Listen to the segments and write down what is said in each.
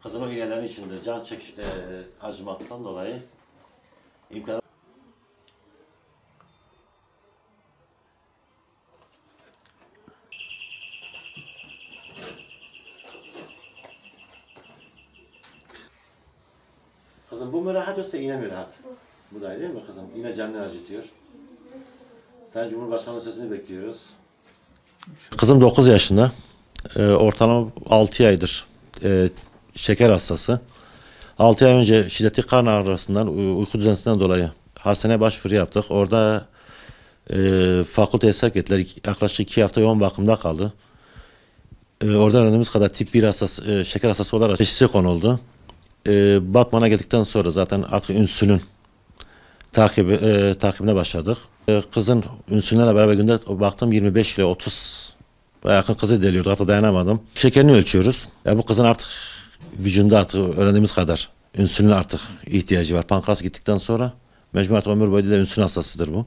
Kızın o iğnelerin içinde can acımaktan dolayı imkanı... Kızım bu mu rahat yoksa iğne mi rahat? Bu da değil mi kızım? İğne canını acıtıyor. Sen Cumhurbaşkanı sözünü bekliyoruz. Kızım 9 yaşında. Ortalama 6 aydır şeker hastası. 6 ay önce şiddetli karın ağrısından, uyku düzensinden dolayı hastaneye başvuru yaptık. Orada fakülteye sevk ettiler. Yaklaşık 2 hafta yoğun bakımda kaldı. Orada öğrendiğimiz kadar tip 1 hastası, şeker hastası olarak teşhisi konuldu. Batman'a geldikten sonra zaten artık insülin takibine başladık. Kızın insülinle beraber günde baktım 25 ile 30 yakın kızı deliyordu, hatta dayanamadım. Şekerini ölçüyoruz. Bu kızın artık vücudunda artık öğrendiğimiz kadar insülin artık ihtiyacı var. Pankreas gittikten sonra mecbur artık ömür boyu da insülin hastasıdır bu.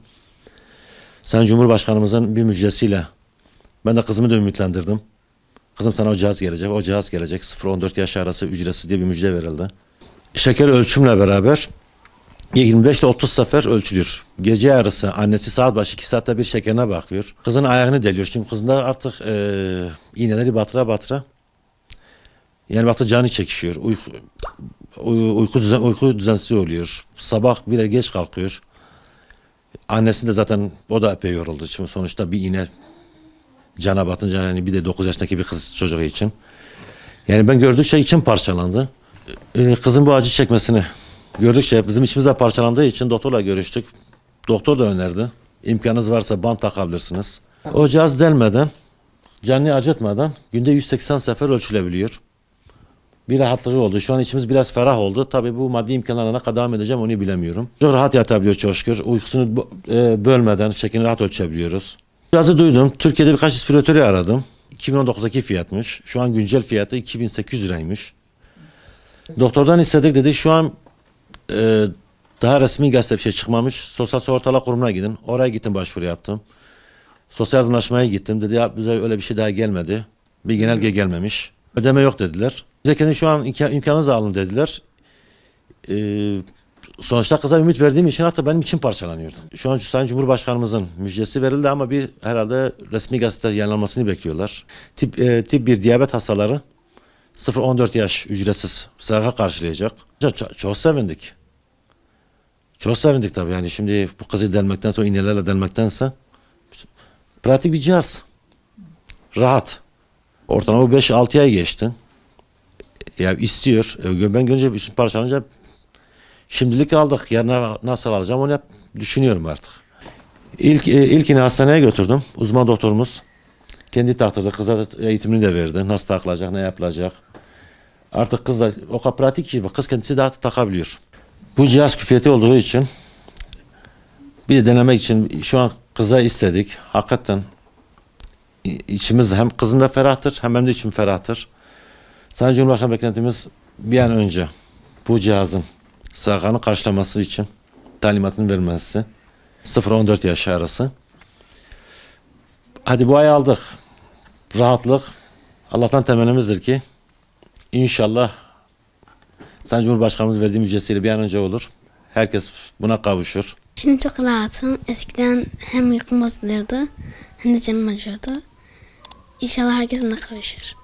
Sayın Cumhurbaşkanımızın bir müjdesiyle ben de kızımı da ümitlendirdim. Kızım sana o cihaz gelecek, o cihaz gelecek. 0-14 yaş arası ücretsiz diye bir müjde verildi. Şeker ölçümle beraber 25 ile 30 sefer ölçülüyor. Gece yarısı annesi saat başı 2 saatte bir şekerine bakıyor. Kızın ayağını deliyor. Çünkü kızında artık iğneleri batıra. Yani baktı canı çekişiyor. Uyku düzensizliği oluyor. Sabah bile geç kalkıyor. Annesi de zaten o da epey yoruldu. Şimdi sonuçta bir iğne cana batınca, yani bir de 9 yaşındaki bir kız çocuğu için. Yani ben gördükçe içim parçalandı. Kızın bu acı çekmesini gördükçe bizim içimizde parçalandığı için doktorla görüştük. Doktor da önerdi. İmkanınız varsa bant takabilirsiniz. O cihaz delmeden, canını acıtmadan günde 180 sefer ölçülebiliyor. Bir rahatlığı oldu. Şu an içimiz biraz ferah oldu. Tabii bu maddi imkanlarına ne kadar devam edeceğim onu bilemiyorum. Çok rahat yatabiliyor çok şükür. Uykusunu bölmeden şekerini rahat ölçebiliyoruz. Cihazı duydum. Türkiye'de birkaç distribütörü aradım. 2019'daki fiyatmış. Şu an güncel fiyatı 2800 liraymış. Doktordan istedik, dedi şu an daha resmi gazete bir şey çıkmamış. Sosyal Sigortalar Kurumu'na gidin. Oraya gittim, başvuru yaptım. Sosyal yardımlaşmaya gittim. Dedi ya bize öyle bir şey daha gelmedi. Bir genelge gelmemiş. Ödeme yok dediler. Bize kendi şu an imkanınızı alın dediler. Sonuçta kıza ümit verdiğim için hatta benim için parçalanıyordu. Şu an Sayın Cumhurbaşkanımızın müjdesi verildi ama bir herhalde resmi gazete yayınlanmasını bekliyorlar. Tip 1 diyabet hastaları 0-14 yaş ücretsiz SGK karşılayacak. Çok sevindik. Çok sevindik tabii, yani şimdi bu kızı delmektense, o iğnelerle delmektense pratik bir cihaz. Rahat. Ortalama 5-6 ay geçti. Ya istiyor. Ben görünce bütün parçalanınca şimdilik aldık. Yarına nasıl alacağım onu düşünüyorum artık. İlkini hastaneye götürdüm. Uzman doktorumuz kendi taktırdı. Kıza eğitimini de verdi. Nasıl takılacak, ne yapılacak. Artık kız da o kadar pratik ki kız kendisi de artık takabiliyor. Bu cihaz küfiyeti olduğu için bir de denemek için şu an kıza istedik. Hakikaten içimiz hem kızın da ferahtır hem de içim ferahtır. Sayın Cumhurbaşkanı beklentimiz bir an önce bu cihazın SGK'nın karşılaması için talimatını vermesi. 0-14 yaş arası. Hadi bu ay aldık. Rahatlık. Allah'tan temennimizdir ki İnşallah Sayın Cumhurbaşkanımız verdiği müjdesiyle bir an önce olur. Herkes buna kavuşur. Şimdi çok rahatım. Eskiden hem uykum bozuluyordu hem de canım acıyordu. İnşallah herkes buna kavuşur.